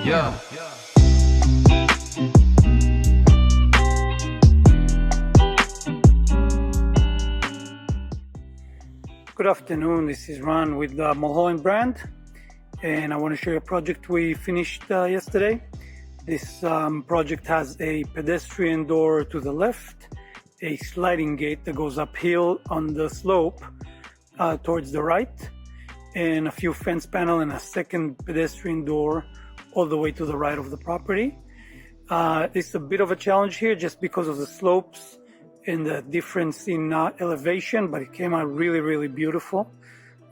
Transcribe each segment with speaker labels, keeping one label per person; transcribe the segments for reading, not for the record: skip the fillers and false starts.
Speaker 1: Yeah.
Speaker 2: Good afternoon, this is Ron with the Mulholland brand, and I want to show you a project we finished yesterday. This project has a pedestrian door to the left, a sliding gate that goes uphill on the slope towards the right, and a few fence panel and a second pedestrian door all the way to the right of the property. It's a bit of a challenge here just because of the slopes and the difference in elevation, but it came out really, really beautiful.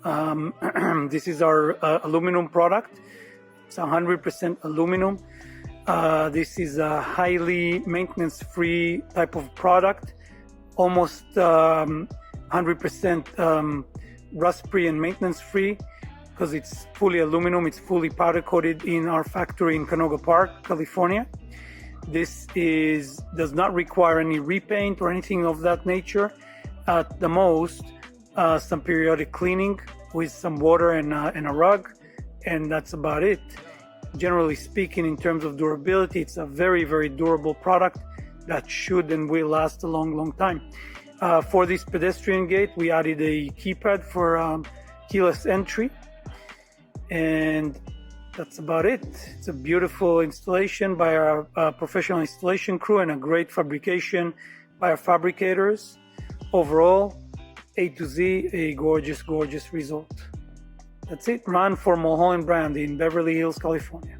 Speaker 2: This is our aluminum product. It's 100% aluminum. This is a highly maintenance-free type of product, almost 100% rust-free and maintenance-free because it's fully aluminum. It's fully powder-coated in our factory in Canoga Park, California. This does not require any repaint or anything of that nature. At the most, some periodic cleaning with some water and a rug, and that's about it. Generally speaking, in terms of durability, it's a very, very durable product that should and will last a long, long time. For this pedestrian gate, we added a keypad for keyless entry, and that's about it. It's a beautiful installation by our professional installation crew and a great fabrication by our fabricators. Overall, A to Z, a gorgeous, gorgeous result. That's it. Ron for Mulholland brand in Beverly Hills, California.